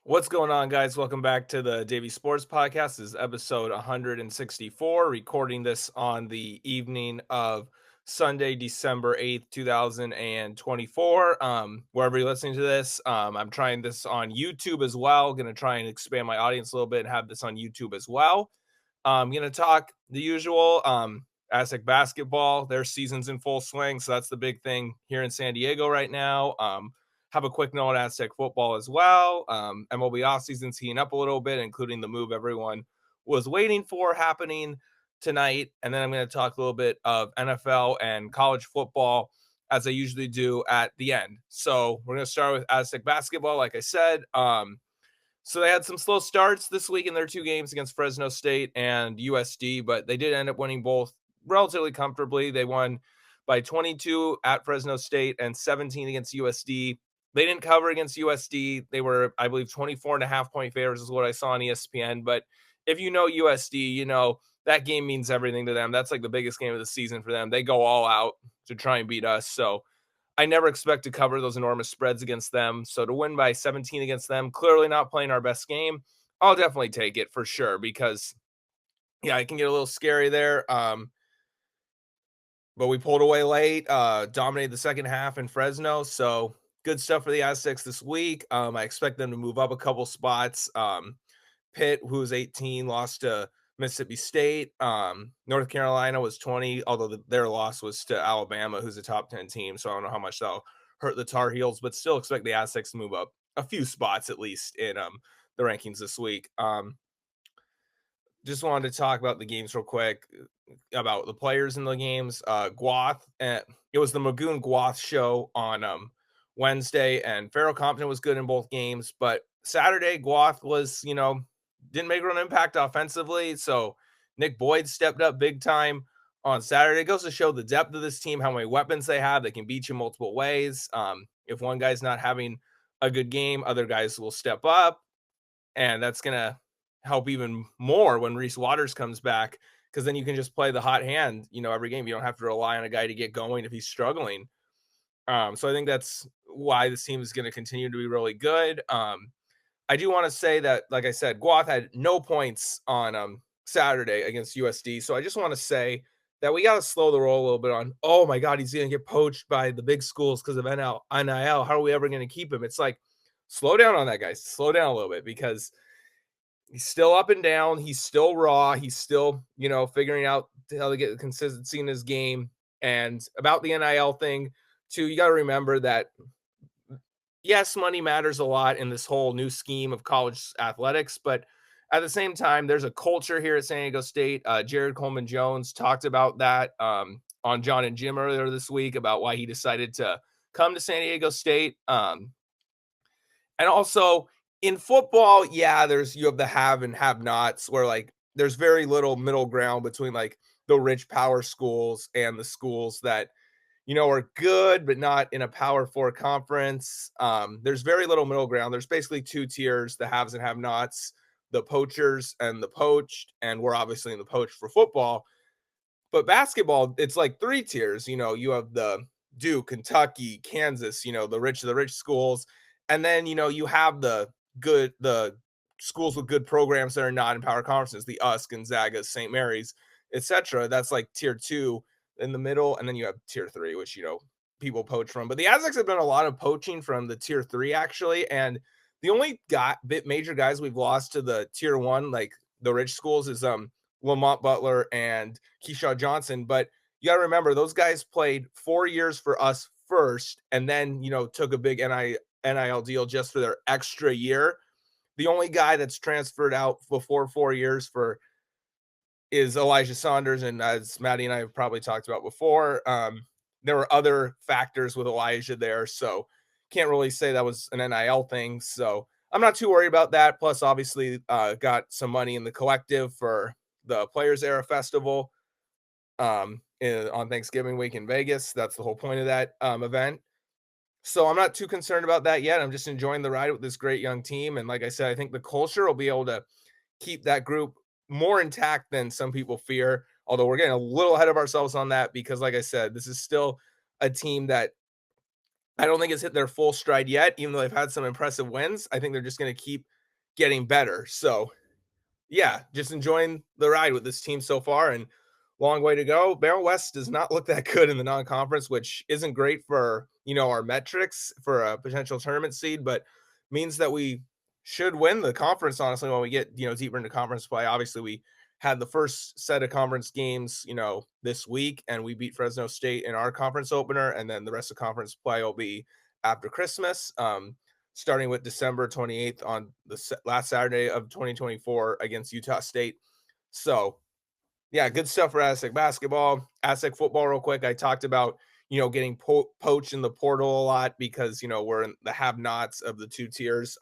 What's going on, guys? Welcome back to the Davey Sports Podcast. This is episode 164, recording this on the evening of Sunday, December 8th, 2024. Wherever you're listening to this, I'm trying this on YouTube as well. Going to try and expand my audience a little bit and have this on YouTube as well. I'm going to talk the usual Aztec basketball. Their season's in full swing, so that's the big thing here in San Diego right now. Have a quick note on Aztec football as well. MLB offseason's heating up a little bit, including the move everyone was waiting for happening tonight. And then I'm going to talk a little bit of NFL and college football as I usually do at the end. So we're going to start with Aztec basketball, like I said. So they had some slow starts this week in their two games against Fresno State and USD, but they did end up winning both relatively comfortably. They won by 22 at Fresno State and 17 against USD. They didn't cover against USD. They were, I believe, 24.5-point favorites is what I saw on ESPN. But if you know USD, you know that game means everything to them. That's like the biggest game of the season for them. They go all out to try and beat us. So I never expect to cover those enormous spreads against them. So to win by 17 against them, clearly not playing our best game, I'll definitely take it for sure because, yeah, it can get a little scary there. But we pulled away late, dominated the second half in Fresno. So good stuff for the Aztecs this week. I expect them to move up a couple spots. Pitt, who's 18, lost to Mississippi State. North Carolina was 20, although their loss was to Alabama, who's a top 10 team. So I don't know how much that'll hurt the Tar Heels, but still expect the Aztecs to move up a few spots at least in the rankings this week. Just wanted to talk about the games real quick, about the players in the games. Guath, it was the Magoon Guath show on Wednesday, and Farrell Compton was good in both games, but Saturday, Guath was, didn't make an impact offensively. So Nick Boyd stepped up big time on Saturday. It goes to show the depth of this team, how many weapons they have. They can beat you multiple ways. If one guy's not having a good game, other guys will step up, and that's going to help even more when Reese Waters comes back, because then you can just play the hot hand, every game. You don't have to rely on a guy to get going if he's struggling. So I think that's why this team is going to continue to be really good. I do want to say that, like I said, Guath had no points on Saturday against USD. So I just want to say that we got to slow the roll a little bit on, oh my God, he's going to get poached by the big schools because of NIL. How are we ever going to keep him? It's like, slow down on that, guys. Slow down a little bit because he's still up and down. He's still raw. He's still, figuring out how to get the consistency in his game. And about the NIL thing, too, you got to remember that, yes, money matters a lot in this whole new scheme of college athletics, but at the same time, there's a culture here at San Diego State. Jared Coleman Jones talked about that on John and Jim earlier this week about why he decided to come to San Diego State. And also in football, yeah, you have the have and have nots where like there's very little middle ground between like the rich power schools and the schools that are good, but not in a Power Four conference. There's very little middle ground. There's basically two tiers, the haves and have-nots, the poachers and the poached, and we're obviously in the poached for football. But basketball, it's like three tiers. You have the Duke, Kentucky, Kansas, the rich of the rich schools. And then, you have the schools with good programs that are not in power conferences, the US, Gonzaga, St. Mary's, etc. That's like tier two in the middle, and then you have tier three, which people poach from. But the Aztecs have done a lot of poaching from the tier three, actually, and the only major guys we've lost to the tier one, like the rich schools, is Lamont Butler and Keyshawn Johnson. But you got to remember, those guys played 4 years for us first, and then took a big NIL deal just for their extra year. The only guy that's transferred out before 4 years is Elijah Saunders, and as Maddie and I have probably talked about before, there were other factors with Elijah there, so can't really say that was an NIL thing. So I'm not too worried about that. Plus, obviously, got some money in the collective for the Players Era Festival on Thanksgiving week in Vegas. That's the whole point of that event. So I'm not too concerned about that yet. I'm just enjoying the ride with this great young team. And like I said, I think the culture will be able to keep that group more intact than some people fear. Although we're getting a little ahead of ourselves on that because, like I said, this is still a team that I don't think has hit their full stride yet, even though they've had some impressive wins. I think they're just going to keep getting better. So yeah, just enjoying the ride with this team so far, and long way to go. Barrel West does not look that good in the non-conference, which isn't great for our metrics for a potential tournament seed, but means that we should win the conference. Honestly, when we get deeper into conference play, obviously we had the first set of conference games this week, and we beat Fresno State in our conference opener, and then the rest of conference play will be after Christmas. Starting with December 28th on the last Saturday of 2024 against Utah State. So, yeah, good stuff for Aztec basketball. Aztec football, real quick. I talked about, getting poached in the portal a lot because, we're in the have-nots of the two tiers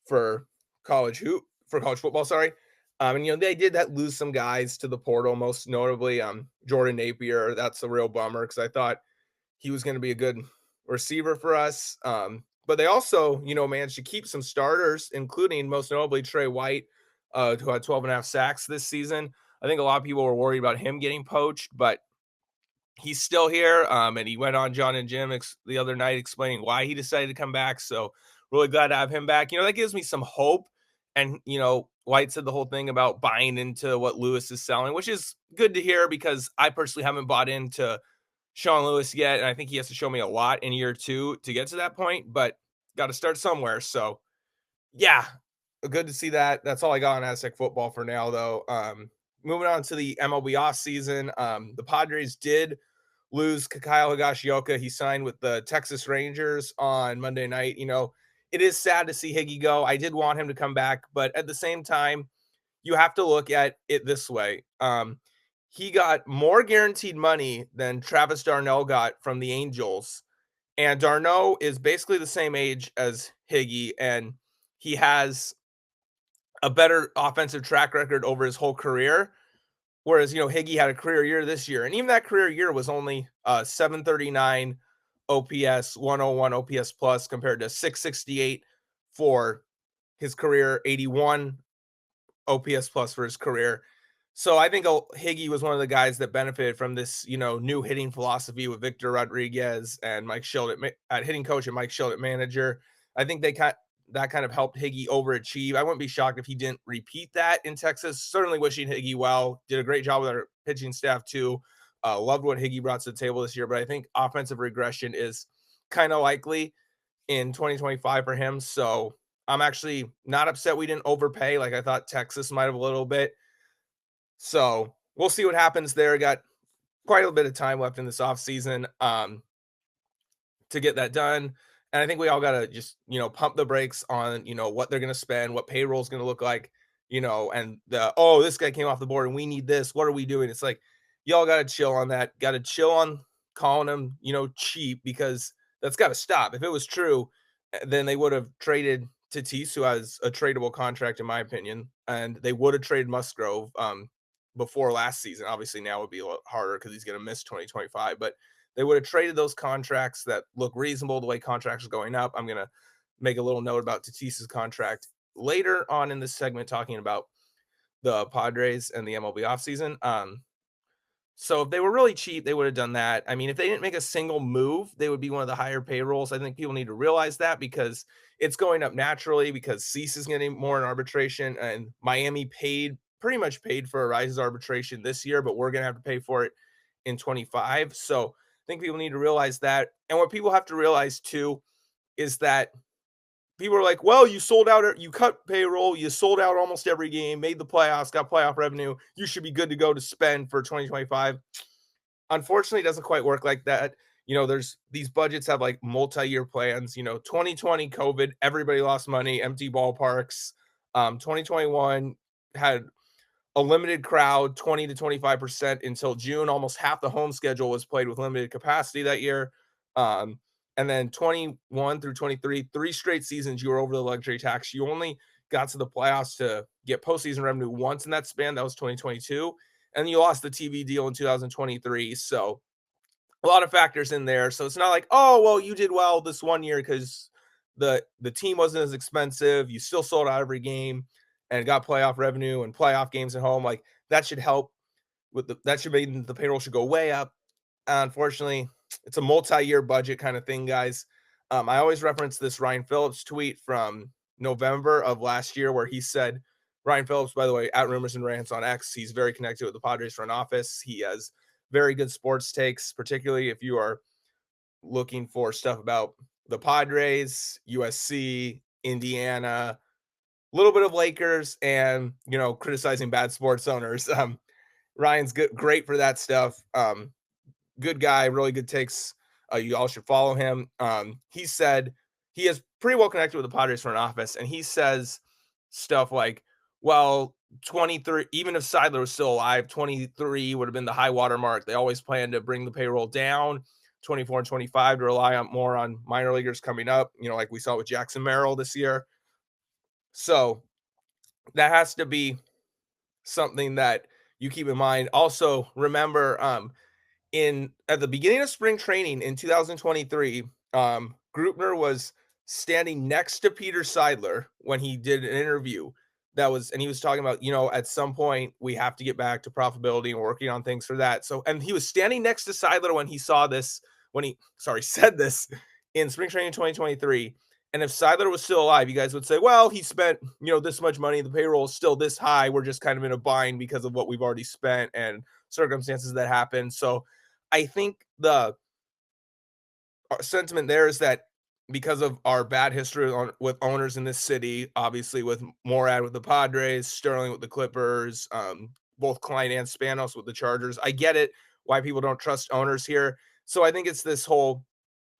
for college football, sorry. And, they did lose some guys to the portal, most notably Jordan Napier. That's a real bummer because I thought he was going to be a good receiver for us. But they also, managed to keep some starters, including most notably Trey White, who had 12 and a half sacks this season. I think a lot of people were worried about him getting poached, but he's still here. And he went on John and Jim the other night explaining why he decided to come back. So really glad to have him back. That gives me some hope. And, White said the whole thing about buying into what Lewis is selling, which is good to hear because I personally haven't bought into Sean Lewis yet, and I think he has to show me a lot in year 2 to get to that point, but got to start somewhere. So, yeah, good to see that. That's all I got on Aztec football for now, though. Moving on to the MLB offseason, the Padres did lose Kyle Higashioka. He signed with the Texas Rangers on Monday night. It is sad to see Higgy go. I did want him to come back, but at the same time, you have to look at it this way. He got more guaranteed money than Travis Darnell got from the Angels. And Darno is basically the same age as Higgy, and he has a better offensive track record over his whole career. Whereas, Higgy had a career year this year, and even that career year was only 739 OPS, 101 OPS plus compared to 668 for his career, 81 OPS plus for his career. So I think Higgy was one of the guys that benefited from this, new hitting philosophy with Victor Rodriguez and Mike Schilt at hitting coach and Mike Schilt at manager. I think that kind of helped Higgy overachieve. I wouldn't be shocked if he didn't repeat that in Texas. Certainly wishing Higgy well. Did a great job with our pitching staff too. Loved what Higgy brought to the table this year, but I think offensive regression is kind of likely in 2025 for him. So I'm actually not upset we didn't overpay like I thought Texas might have a little bit. So we'll see what happens there. Got quite a bit of time left in this offseason to get that done. And I think we all got to just, pump the brakes on, what they're going to spend, what payroll is going to look like, and this guy came off the board and we need this. What are we doing? It's like, y'all got to chill on that. Got to chill on calling them, cheap, because that's got to stop. If it was true, then they would have traded Tatis, who has a tradable contract, in my opinion, and they would have traded Musgrove before last season. Obviously, now it would be a lot harder because he's going to miss 2025, but they would have traded those contracts that look reasonable the way contracts are going up. I'm going to make a little note about Tatis's contract later on in this segment, talking about the Padres and the MLB offseason. So if they were really cheap, they would have done that. I mean, if they didn't make a single move, they would be one of the higher payrolls. I think people need to realize that because it's going up naturally because Cease is getting more in arbitration, and Miami pretty much paid for Ariza's arbitration this year, but we're going to have to pay for it in 25. So I think people need to realize that. And what people have to realize too is that people are like, well, you sold out, you cut payroll, you sold out almost every game, made the playoffs, got playoff revenue. You should be good to go to spend for 2025. Unfortunately, it doesn't quite work like that. There's these budgets have like multi-year plans. 2020 COVID, everybody lost money, empty ballparks. 2021 had a limited crowd, 20 to 25% until June. Almost half the home schedule was played with limited capacity that year. And then 21 through 23, 3 straight seasons, you were over the luxury tax. You only got to the playoffs to get postseason revenue once in that span. That was 2022. And you lost the TV deal in 2023. So a lot of factors in there. So it's not like, oh, well, you did well this one year because the team wasn't as expensive. You still sold out every game and got playoff revenue and playoff games at home. Like that should help that should mean the payroll should go way up. Unfortunately, it's a multi-year budget kind of thing, guys. I always reference this Ryan Phillips tweet from November of last year where he said, Ryan Phillips, by the way, at Rumors and Rants on X, he's very connected with the Padres front office. He has very good sports takes, particularly if you are looking for stuff about the Padres, USC, Indiana, a little bit of Lakers, and criticizing bad sports owners. Ryan's great for that stuff. Good guy, really good takes. You all should follow him. He said he is pretty well connected with the Padres front office, and he says stuff like, well, 23, even if Seidler was still alive, 23 would have been the high water mark. They always plan to bring the payroll down, 24 and 25 to rely on more on minor leaguers coming up, like we saw with Jackson Merrill this year. So that has to be something that you keep in mind. Also, remember, at the beginning of spring training in 2023, Grupner was standing next to Peter Seidler when he did an interview and he was talking about, at some point we have to get back to profitability and working on things for that. So, and he was standing next to Seidler when he said this in spring training 2023. And if Seidler was still alive, you guys would say, well, he spent, this much money. The payroll is still this high. We're just kind of in a bind because of what we've already spent and circumstances that happened. So I think the sentiment there is that because of our bad history with owners in this city, obviously with Morad with the Padres, Sterling with the Clippers, both Klein and Spanos with the Chargers. I get it, why people don't trust owners here. So I think it's this whole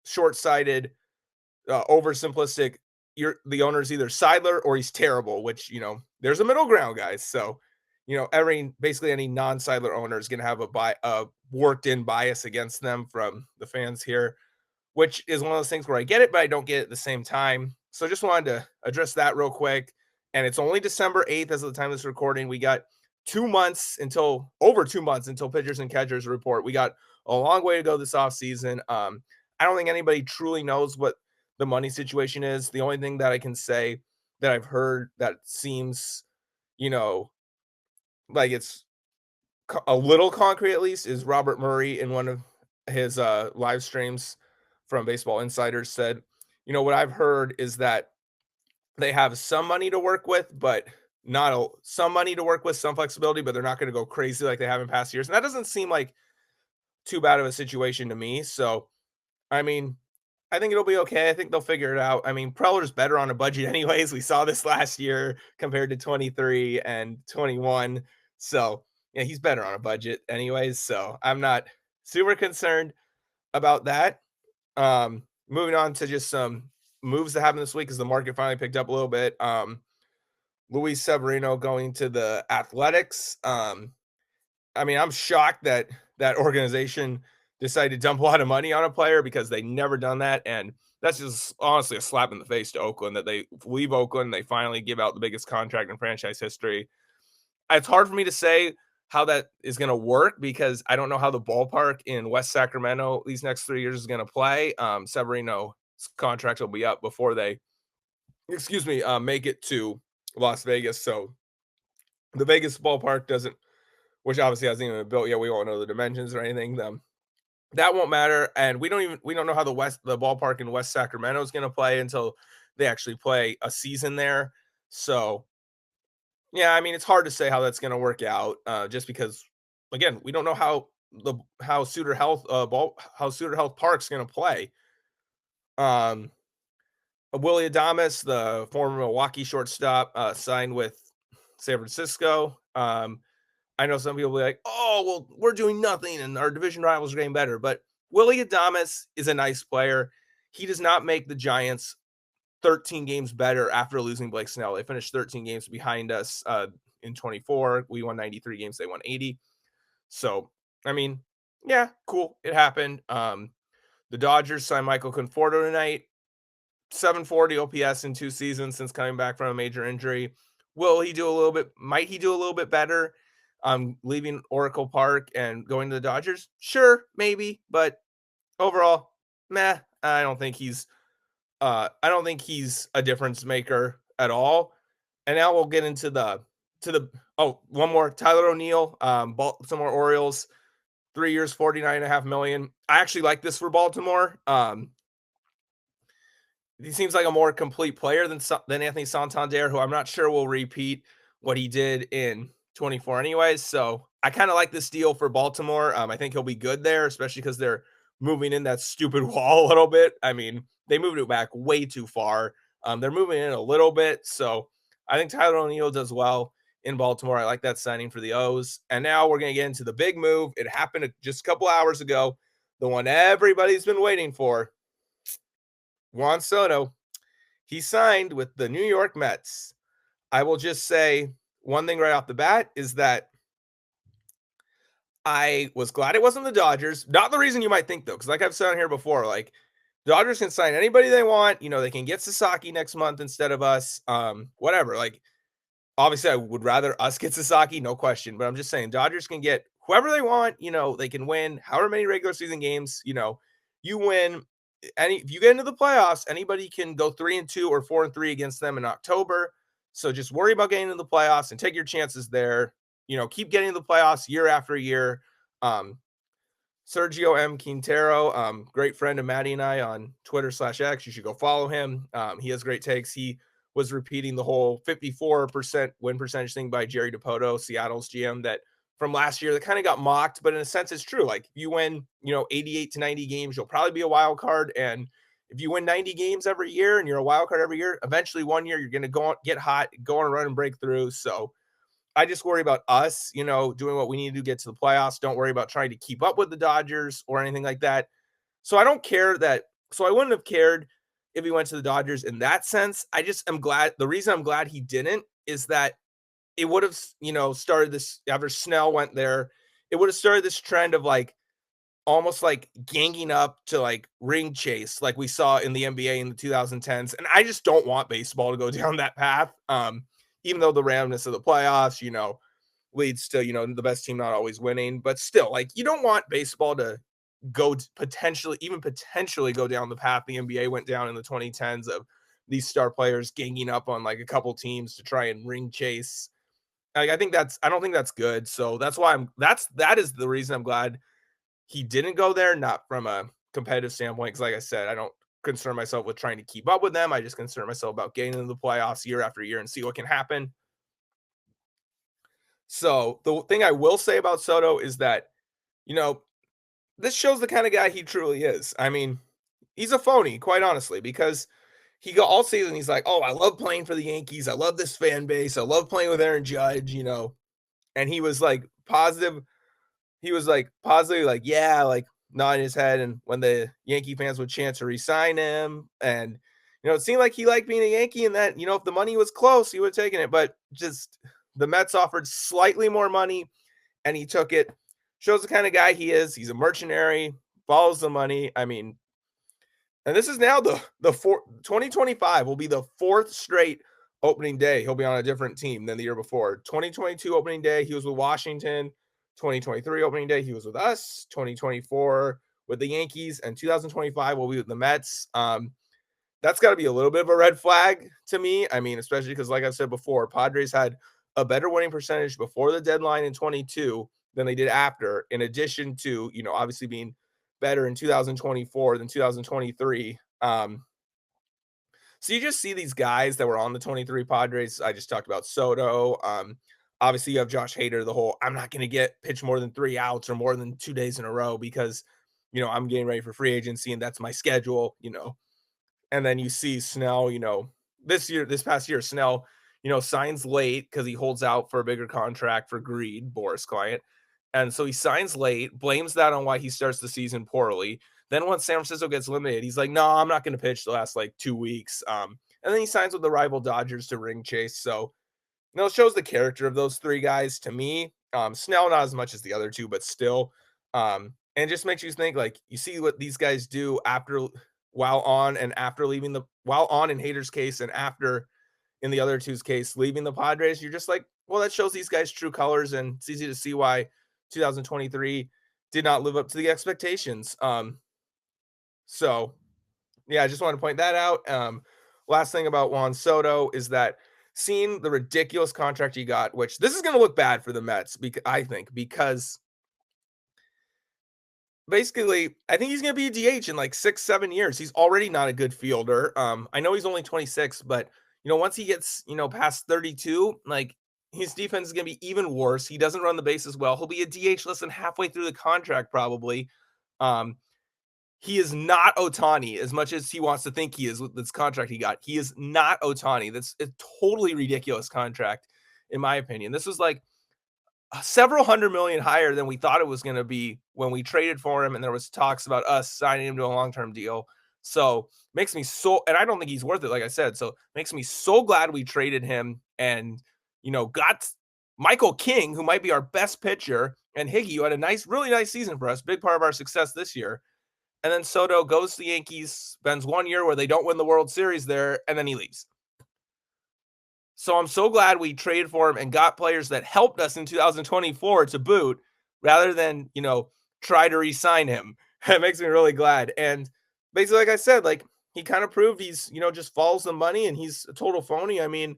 short-sighted, oversimplistic, the owner's either Seidler or he's terrible, which, there's a middle ground, guys. So, basically any non-Seidler owner is going to have a worked-in bias against them from the fans here, which is one of those things where I get it, but I don't get it at the same time. So just wanted to address that real quick. And it's only December 8th as of the time of this recording. We got over 2 months until pitchers and catchers report. We got a long way to go this offseason. I don't think anybody truly knows what the money situation is. The only thing that I can say that I've heard that seems, like it's a little concrete at least, is Robert Murray in one of his live streams from Baseball Insiders said, what I've heard is that they have some money to work with, but some money to work with, some flexibility, but they're not going to go crazy like they have in past years. And that doesn't seem like too bad of a situation to me. So, I mean, I think it'll be okay. I think they'll figure it out. I mean, Preller's better on a budget anyways. We saw this last year compared to 23 and 21. So, yeah, he's better on a budget anyways. So, I'm not super concerned about that. Moving on to just some moves that happened this week as the market finally picked up a little bit. Luis Severino going to the Athletics. I mean, I'm shocked that that organization decided to dump a lot of money on a player because they never done that. And that's just honestly a slap in the face to Oakland that they leave Oakland. They finally give out the biggest contract in franchise history. It's hard for me to say how that is going to work because I don't know how the ballpark in West Sacramento these next 3 years is going to play. Severino's contract will be up before they, make it to Las Vegas. So the Vegas ballpark doesn't, which obviously hasn't even been built yet. We won't know the dimensions or anything. That won't matter. And we don't know how the ballpark in West Sacramento is going to play until they actually play a season there. So yeah, I mean, it's hard to say how that's going to work out, just because, again, we don't know how Suter Health Park's going to play. Willy Adames, the former Milwaukee shortstop, signed with San Francisco. I know some people will be like, "Oh, well, we're doing nothing, and our division rivals are getting better." But Willy Adames is a nice player. He does not make the Giants 13 games better after losing Blake Snell. They finished 13 games behind us in 24. We won 93 games. They won 80. So, I mean, yeah, cool. It happened. The Dodgers signed Michael Conforto tonight. 740 OPS in 2 seasons since coming back from a major injury. Might he do a little bit better leaving Oracle Park and going to the Dodgers? Sure, maybe. But overall, meh. I don't think he's a difference maker at all. And now we'll get into one more. Tyler O'Neill, Baltimore Orioles, 3 years, $49.5 million. I actually like this for Baltimore. he seems like a more complete player than Anthony Santander, who I'm not sure will repeat what he did in 24 anyways. So I kind of like this deal for Baltimore. I think he'll be good there, especially because they're moving in that stupid wall a little bit. I mean, they moved it back way too far. They're moving in a little bit. So I think Tyler O'Neill does well in Baltimore. I like that signing for the O's. And now we're going to get into the big move. It happened just a couple hours ago, the one everybody's been waiting for. Juan Soto, he signed with the New York Mets. I will just say one thing right off the bat is that I was glad it wasn't the Dodgers. Not the reason you might think, though, because like I've said on here before, like Dodgers can sign anybody they want. They can get Sasaki next month instead of us. Whatever. Like, obviously, I would rather us get Sasaki, no question. But I'm just saying, Dodgers can get whoever they want. They can win however many regular season games. You win if you get into the playoffs, anybody can go 3-2 or 4-3 against them in October. So just worry about getting into the playoffs and take your chances there. Keep getting to the playoffs year after year. Sergio M. Quintero, great friend of Maddie and I on Twitter/X. You should go follow him. He has great takes. He was repeating the whole 54% win percentage thing by Jerry Dipoto, Seattle's GM, that from last year that kind of got mocked, but in a sense it's true. Like if you win, 88 to 90 games, you'll probably be a wild card. And if you win 90 games every year and you're a wild card every year, eventually one year you're going to go on, get hot, go on a run and break through. So I just worry about us, doing what we need to get to the playoffs. Don't worry about trying to keep up with the Dodgers or anything like that. So I don't care that. So I wouldn't have cared if he went to the Dodgers in that sense. I just am glad. The reason I'm glad he didn't is that it would have, started this after Snell went there. It would have started this trend of like almost like ganging up to like ring chase, like we saw in the NBA in the 2010s. And I just don't want baseball to go down that path. Even though the randomness of the playoffs, leads to, the best team not always winning, but still, like, you don't want baseball to go potentially go down the path the NBA went down in the 2010s of these star players ganging up on like a couple teams to try and ring chase. Like, I don't think that's good. So that's why that is the reason I'm glad he didn't go there, not from a competitive standpoint. Because like I said, I don't concern myself with trying to keep up with them. I just concern myself about getting into the playoffs year after year and see what can happen. So the thing I will say about Soto is that, this shows the kind of guy he truly is. I mean, he's a phony, quite honestly, because he go all season, he's like, "Oh, I love playing for the Yankees. I love this fan base. I love playing with Aaron Judge," and he was like positive. He was like positively like, yeah, like nodding his head. And when the Yankee fans would chance to re-sign him, and it seemed like he liked being a Yankee, and that if the money was close, he would have taken it. But just the Mets offered slightly more money, and he took it. Shows the kind of guy he is. He's a mercenary, follows the money. I mean, and this is now the 2025 will be the fourth straight opening day. He'll be on a different team than the year before. 2022 opening day, he was with Washington. 2023 opening day, he was with us. 2024 with the Yankees, and 2025 will be with the Mets. That's got to be a little bit of a red flag to me. I mean, especially because, like I've said before, Padres had a better winning percentage before the deadline in 22 than they did after, in addition to, obviously being better in 2024 than 2023. So you just see these guys that were on the 23 Padres. I just talked about Soto. Obviously, you have Josh Hader, the whole I'm not going to get pitch more than 3 outs or more than 2 days in a row because, I'm getting ready for free agency and that's my schedule, And then you see Snell, this past year, Snell, signs late because he holds out for a bigger contract for greed, Boris client. And so he signs late, blames that on why he starts the season poorly. Then once San Francisco gets eliminated, he's like, no, I'm not going to pitch the last like 2 weeks. And then he signs with the rival Dodgers to ring chase. So, it shows the character of those three guys to me. Snell, not as much as the other two, but still. And it just makes you think, like, you see what these guys do while on in Hader's case and after in the other two's case, leaving the Padres. You're just like, well, that shows these guys' true colors, and it's easy to see why 2023 did not live up to the expectations. So yeah, I just want to point that out. Last thing about Juan Soto is that seeing the ridiculous contract he got, which this is going to look bad for the Mets, because basically, I think he's gonna be a DH in like 6, 7 years. He's already not a good fielder. I know he's only 26, but once he gets, past 32, like his defense is gonna be even worse. He doesn't run the bases well. He'll be a DH less than halfway through the contract, probably. Um, he is not Otani as much as he wants to think he is with this contract he got. He is not Otani. That's a totally ridiculous contract, in my opinion. This was like several hundred million higher than we thought it was going to be when we traded for him, and there was talks about us signing him to a long-term deal. So makes me so, and I don't think he's worth it, like I said. So makes me so glad we traded him and got Michael King, who might be our best pitcher, and Higgy, who had a nice, really nice season for us, big part of our success this year. And then Soto goes to the Yankees, spends 1 year where they don't win the World Series there, and then he leaves. So I'm so glad we traded for him and got players that helped us in 2024 to boot, rather than, try to re-sign him. It makes me really glad. And basically, like I said, like he kind of proved he's, just follows the money and he's a total phony. I mean,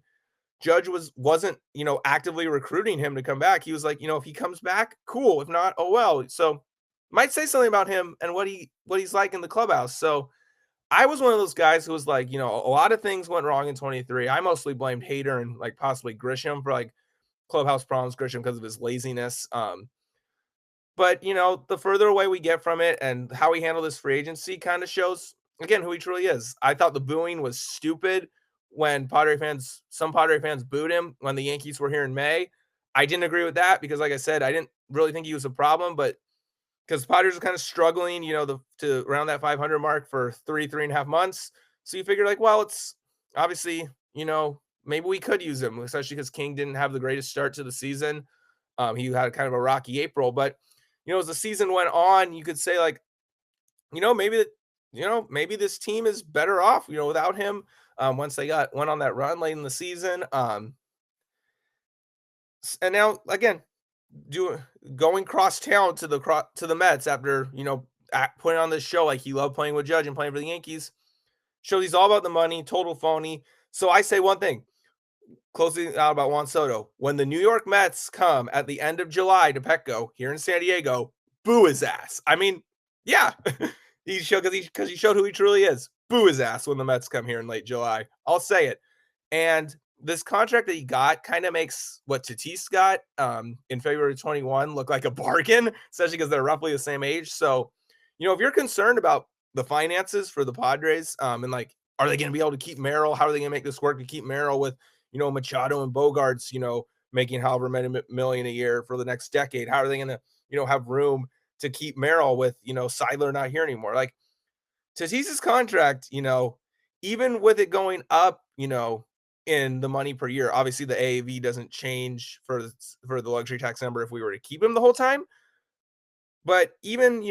Judge wasn't, actively recruiting him to come back. He was like, if he comes back, cool. If not, oh well. So might say something about him and what he's like in the clubhouse. So I was one of those guys who was like, a lot of things went wrong in 23. I mostly blamed Hader and like possibly Grisham for like clubhouse problems, Grisham because of his laziness. But the further away we get from it and how we handle this free agency kind of shows again who he truly is. I thought the booing was stupid when some Padre fans booed him when the Yankees were here in May. I didn't agree with that because, like I said, I didn't really think he was a problem, but because Padres are kind of struggling, to around that 500 mark for 3.5 months. So you figure like, well, it's obviously, maybe we could use him, especially because King didn't have the greatest start to the season. He had kind of a rocky April, but as the season went on, you could say like, maybe maybe this team is better off, without him. Once they went on that run late in the season. And now again, going cross town to the Mets after putting on this show like he loved playing with Judge and playing for the Yankees. Shows he's all about the money, total phony. So I say one thing, closing out about Juan Soto. When the New York Mets come at the end of July to Petco here in San Diego, boo his ass. I mean, yeah, he showed because he showed who he truly is. Boo his ass when the Mets come here in late July. I'll say it. And this contract that he got kind of makes what Tatis got in February 21 look like a bargain, especially because they're roughly the same age. So, if you're concerned about the finances for the Padres, and like, are they going to be able to keep Merrill? How are they going to make this work to keep Merrill with, Machado and Bogarts, making however many million a year for the next decade? How are they going to, have room to keep Merrill with, Seidler not here anymore? Like Tatis's contract, even with it going up, in the money per year, obviously the AAV doesn't change for the luxury tax number if we were to keep him the whole time. But even,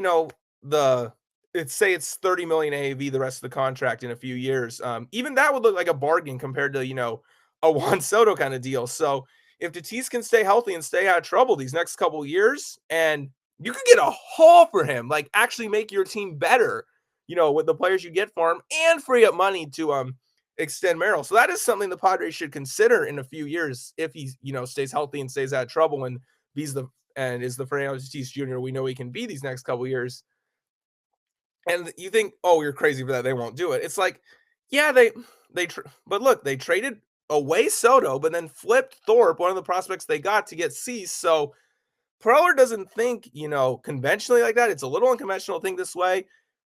say it's 30 million AAV the rest of the contract in a few years. Even that would look like a bargain compared to, a Juan Soto kind of deal. So if Tatis can stay healthy and stay out of trouble these next couple of years, and you could get a haul for him, like actually make your team better, with the players you get for him and free up money to extend Merrill. So that is something the Padres should consider in a few years if he, stays healthy and stays out of trouble and is the Fernando Tatis Jr. we know he can be these next couple years. And you think, oh, you're crazy for that. They won't do it. It's like, yeah, but look, they traded away Soto, but then flipped Thorpe, one of the prospects they got, to get Cease. So Preller doesn't think, conventionally like that. It's a little unconventional to think this way,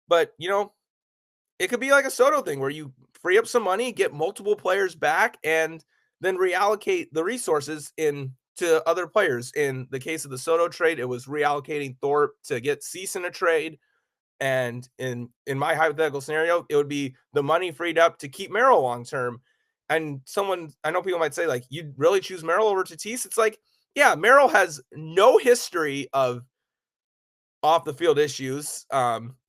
but it could be like a Soto thing where you free up some money, get multiple players back, and then reallocate the resources to other players. In the case of the Soto trade, it was reallocating Thorpe to get Cease in a trade. And in my hypothetical scenario, it would be the money freed up to keep Merrill long term. And I know people might say, like, you'd really choose Merrill over Tatis. It's like, yeah, Merrill has no history of off the field issues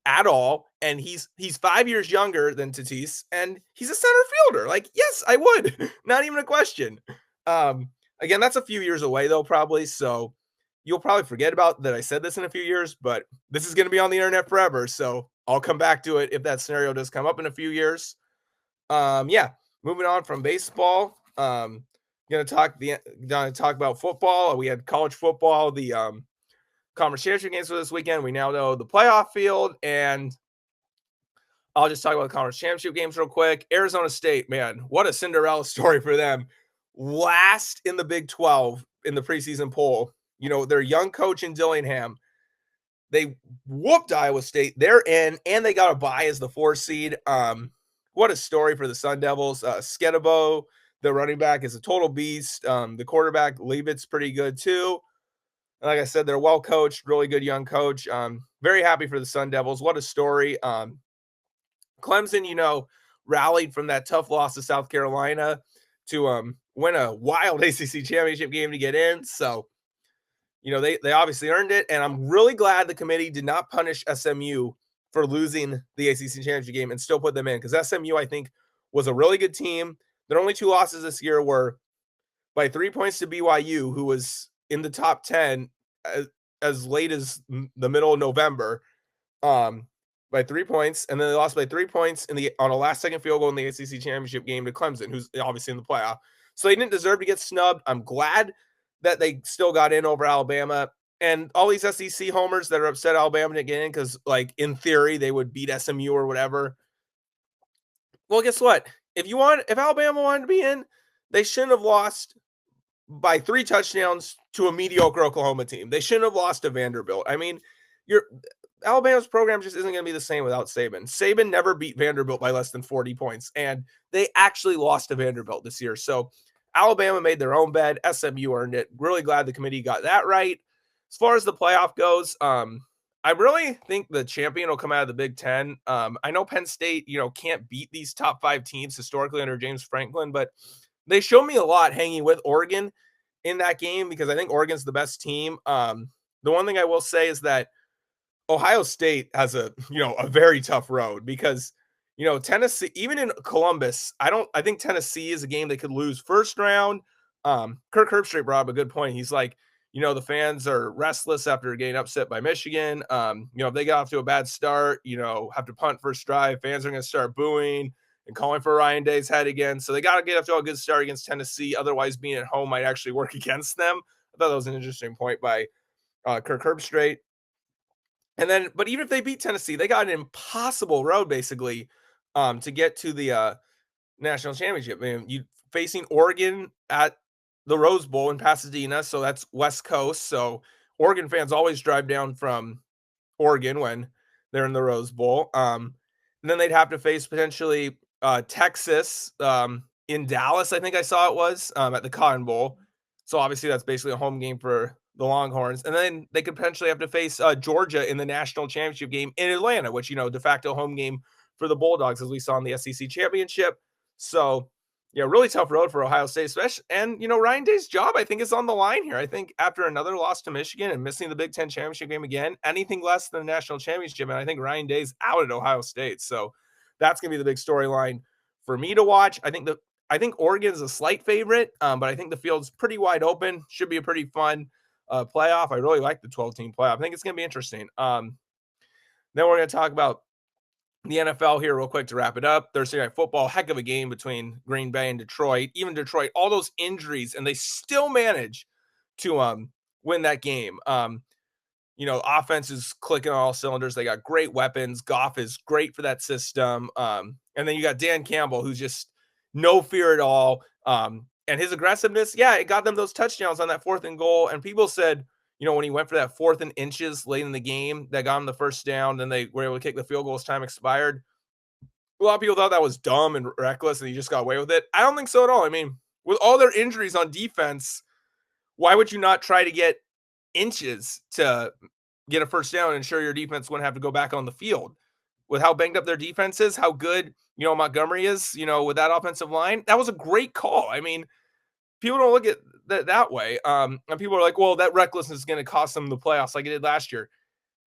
at all, and he's 5 years younger than Tatis, and he's a center fielder. Like, yes, I would, not even a question. Again, that's a few years away though, probably. So you'll probably forget about that I said this in a few years, but this is going to be on the internet forever. So I'll come back to it if that scenario does come up in a few years. Yeah, moving on from baseball. Gonna talk about football. We had college football. The conference championship games for this weekend. We now know the playoff field, and I'll just talk about the conference championship games real quick. Arizona State, man, what a Cinderella story for them. Last in the Big 12 in the preseason poll. Their young coach in Dillingham, they whooped Iowa State. They're in, and they got a bye as the 4 seed. What a story for the Sun Devils. Sketabo, the running back, is a total beast. The quarterback, Leavitt's pretty good too. Like I said, they're well coached, really good young coach. Very happy for the Sun Devils. What a story. Clemson, rallied from that tough loss to South Carolina to win a wild ACC championship game to get in. So, they obviously earned it. And I'm really glad the committee did not punish SMU for losing the ACC championship game and still put them in, because SMU, I think, was a really good team. Their only 2 losses this year were by 3 points to BYU, who was in the top 10 as late as the middle of November. By 3 points, and then they lost by 3 points on a last-second field goal in the ACC championship game to Clemson, who's obviously in the playoff. So they didn't deserve to get snubbed. I'm glad that they still got in over Alabama. And all these SEC homers that are upset Alabama didn't get in because, in theory, they would beat SMU or whatever. Well, guess what? If Alabama wanted to be in, they shouldn't have lost by 3 touchdowns to a mediocre Oklahoma team. They shouldn't have lost to Vanderbilt. I mean, Alabama's program just isn't going to be the same without Saban. Saban never beat Vanderbilt by less than 40 points, and they actually lost to Vanderbilt this year. So Alabama made their own bed. SMU earned it. Really glad the committee got that right. As far as the playoff goes, I really think the champion will come out of the Big Ten. I know Penn State, can't beat these top 5 teams historically under James Franklin, but they showed me a lot hanging with Oregon in that game because I think Oregon's the best team. The one thing I will say is that Ohio State has a very tough road because, Tennessee, even in Columbus, I think Tennessee is a game they could lose first round. Kirk Herbstreit brought up a good point. He's like, the fans are restless after getting upset by Michigan. If they get off to a bad start, have to punt first drive, fans are going to start booing and calling for Ryan Day's head again. So they got to get off to a good start against Tennessee. Otherwise, being at home might actually work against them. I thought that was an interesting point by Kirk Herbstreit. But even if they beat Tennessee, they got an impossible road basically to get to the national championship. I mean, you facing Oregon at the Rose Bowl in Pasadena, so that's West Coast. So Oregon fans always drive down from Oregon when they're in the Rose Bowl. And then they'd have to face potentially Texas in Dallas. I think I saw it was at the Cotton Bowl. So obviously that's basically a home game for the Longhorns. And then they could potentially have to face Georgia in the national championship game in Atlanta, which, de facto home game for the Bulldogs, as we saw in the SEC championship. So, really tough road for Ohio State, especially. And, Ryan Day's job, I think, is on the line here. I think after another loss to Michigan and missing the Big Ten championship game again, anything less than the national championship, and I think Ryan Day's out at Ohio State. So that's going to be the big storyline for me to watch. I think Oregon is a slight favorite, but I think the field's pretty wide open. Should be a pretty fun playoff. I really like the 12-team playoff. I think it's going to be interesting. Then we're going to talk about the NFL here real quick to wrap it up. Thursday Night Football, heck of a game between Green Bay and Detroit. Even Detroit, all those injuries, and they still manage to win that game. Offense is clicking on all cylinders. They got great weapons. Goff is great for that system. And then you got Dan Campbell, who's just no fear at all. And his aggressiveness, it got them those touchdowns on that 4th and goal. And people said, when he went for that 4th and inches late in the game, that got him the first down, then they were able to kick the field goal as time expired. A lot of people thought that was dumb and reckless and he just got away with it. I don't think so at all. I mean, with all their injuries on defense, why would you not try to get inches to get a first down and ensure your defense wouldn't have to go back on the field? With how banged up their defense is, how good, Montgomery is, with that offensive line, that was a great call. I mean, people don't look at that way. And people are like, well, that recklessness is going to cost them the playoffs like it did last year.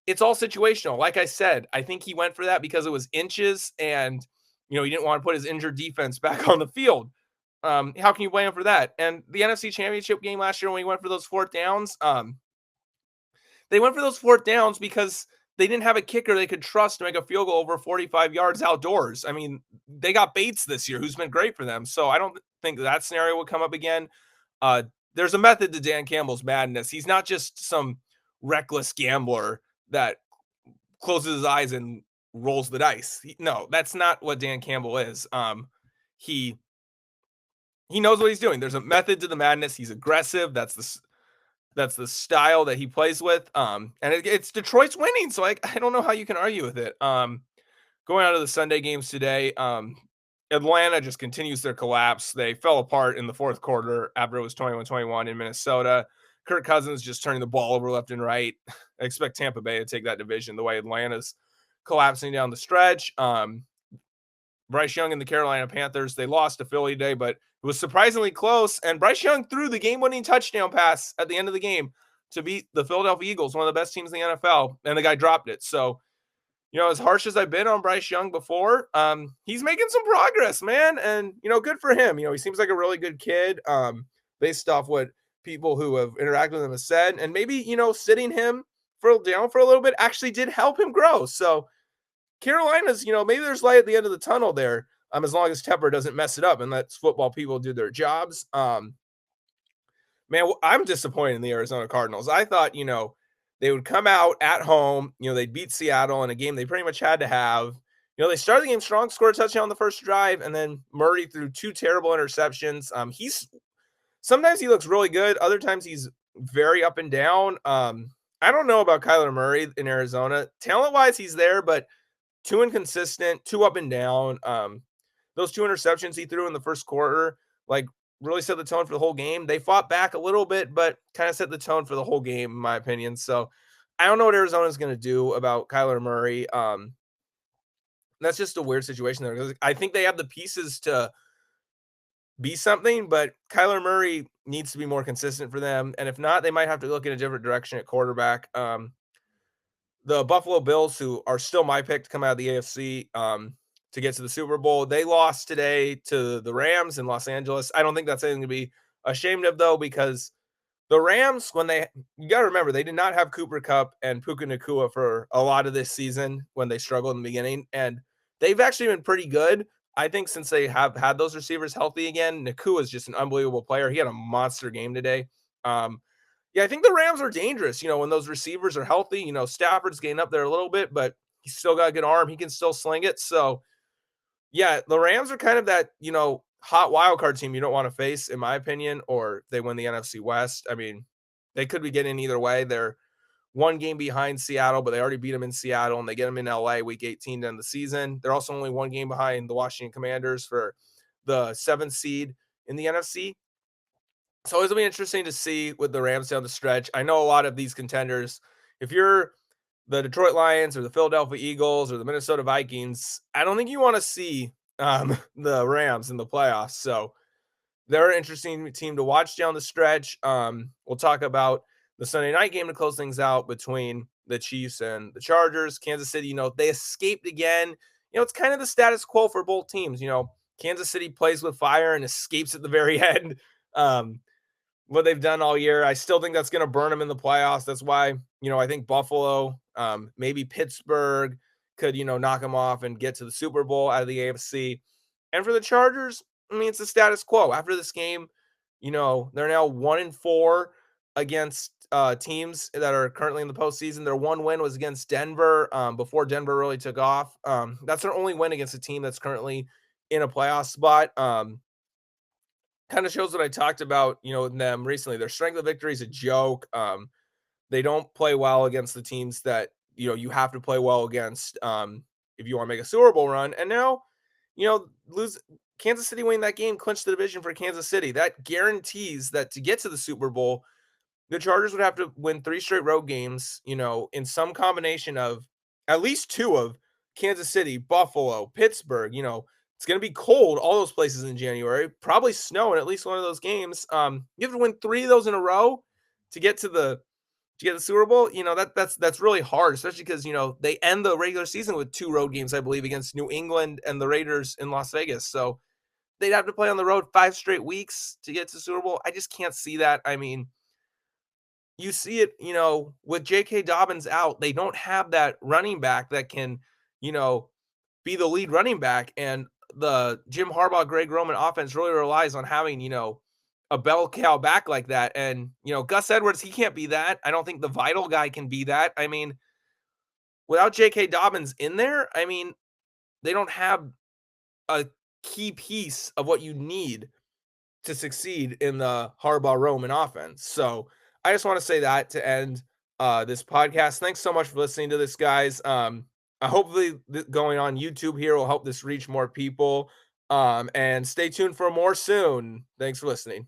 It's all situational. Like I said, I think he went for that because it was inches and, he didn't want to put his injured defense back on the field. How can you blame him for that? And the NFC Championship game last year when he went for those 4th downs, they went for those 4th downs because they didn't have a kicker they could trust to make a field goal over 45 yards outdoors. I mean, they got Bates this year, who's been great for them. So I don't think that scenario would come up again. There's a method to Dan Campbell's madness. He's not just some reckless gambler that closes his eyes and rolls the dice. No, that's not what Dan Campbell is. He he knows what he's doing. There's a method to the madness. He's aggressive. That's the style that he plays with. And it's Detroit's winning, so I don't know how you can argue with it. Going out of the Sunday games today, Atlanta just continues their collapse. They fell apart in the fourth quarter after it was 21-21 in Minnesota. Kirk Cousins just turning the ball over left and right. I expect Tampa Bay to take that division the way Atlanta's collapsing down the stretch. Bryce Young and the Carolina Panthers, they lost to Philly today, but it was surprisingly close. And Bryce Young threw the game-winning touchdown pass at the end of the game to beat the Philadelphia Eagles, one of the best teams in the NFL, and the guy dropped it. So, as harsh as I've been on Bryce Young before, he's making some progress, man. And, good for him. He seems like a really good kid, based off what people who have interacted with him have said. And maybe, sitting him down for a little bit actually did help him grow. So Carolina's, maybe there's light at the end of the tunnel there, as long as Tepper doesn't mess it up and lets football people do their jobs. Man, I'm disappointed in the Arizona Cardinals. I thought, they would come out at home, they'd beat Seattle in a game they pretty much had to have. They started the game strong, scored a touchdown on the first drive, and then Murray threw 2 terrible interceptions. Sometimes he looks really good, other times he's very up and down. I don't know about Kyler Murray in Arizona. Talent-wise, he's there, but too inconsistent, too up and down. Those 2 interceptions he threw in the first quarter, really set the tone for the whole game. They fought back a little bit, but kind of set the tone for the whole game, in my opinion. So I don't know what Arizona is going to do about Kyler Murray. That's just a weird situation there, because I think they have the pieces to be something, but Kyler Murray needs to be more consistent for them. And if not, they might have to look in a different direction at quarterback. The Buffalo Bills, who are still my pick to come out of the AFC, to get to the Super Bowl, they lost today to the Rams in Los Angeles. I don't think that's anything to be ashamed of, though, because the Rams, you got to remember, they did not have Cooper Kupp and Puka Nacua for a lot of this season when they struggled in the beginning, and they've actually been pretty good. I think since they have had those receivers healthy again, Nacua is just an unbelievable player. He had a monster game today. Yeah, I think the Rams are dangerous, when those receivers are healthy. Stafford's getting up there a little bit, but he's still got a good arm. He can still sling it. So, yeah, the Rams are kind of that, hot wild card team you don't want to face, in my opinion, or they win the NFC West. I mean, they could be getting either way. They're 1 game behind Seattle, but they already beat them in Seattle, and they get them in LA week 18 to end the season. They're also only 1 game behind the Washington Commanders for the 7th seed in the NFC. So it'll be interesting to see with the Rams down the stretch. I know a lot of these contenders, if you're the Detroit Lions or the Philadelphia Eagles or the Minnesota Vikings, I don't think you want to see the Rams in the playoffs. So they're an interesting team to watch down the stretch. We'll talk about the Sunday night game to close things out between the Chiefs and the Chargers. Kansas City, they escaped again. It's kind of the status quo for both teams. Kansas City plays with fire and escapes at the very end. What they've done all year, I still think that's going to burn them in the playoffs. That's why, I think Buffalo, maybe Pittsburgh could, knock them off and get to the Super Bowl out of the AFC. And for the Chargers, it's the status quo. After this game, they're now 1-4 against teams that are currently in the postseason. Their 1 win was against Denver before Denver really took off. That's their only win against a team that's currently in a playoff spot. Kind of shows what I talked about, with them recently. Their strength of victory is a joke. They don't play well against the teams that, you have to play well against if you want to make a Super Bowl run. And now, lose Kansas City winning that game clinched the division for Kansas City. That guarantees that to get to the Super Bowl, the Chargers would have to win 3 straight road games, in some combination of at least 2 of Kansas City, Buffalo, Pittsburgh. It's going to be cold, all those places in January, probably snow in at least one of those games. You have to win 3 of those in a row to get to the Super Bowl. That's really hard, especially because, they end the regular season with 2 road games, I believe, against New England and the Raiders in Las Vegas. So they'd have to play on the road 5 straight weeks to get to Super Bowl. I just can't see that. I mean, you see it, with J.K. Dobbins out, they don't have that running back that can, be the lead running back. And the Jim Harbaugh, Greg Roman offense really relies on having, a bell cow back like that. And, Gus Edwards, he can't be that. I don't think the vital guy can be that. I mean, without J.K. Dobbins in there, I mean, they don't have a key piece of what you need to succeed in the Harbaugh Roman offense. So I just want to say that to end this podcast. Thanks so much for listening to this, guys. Hopefully going on YouTube here will help this reach more people. And stay tuned for more soon. Thanks for listening.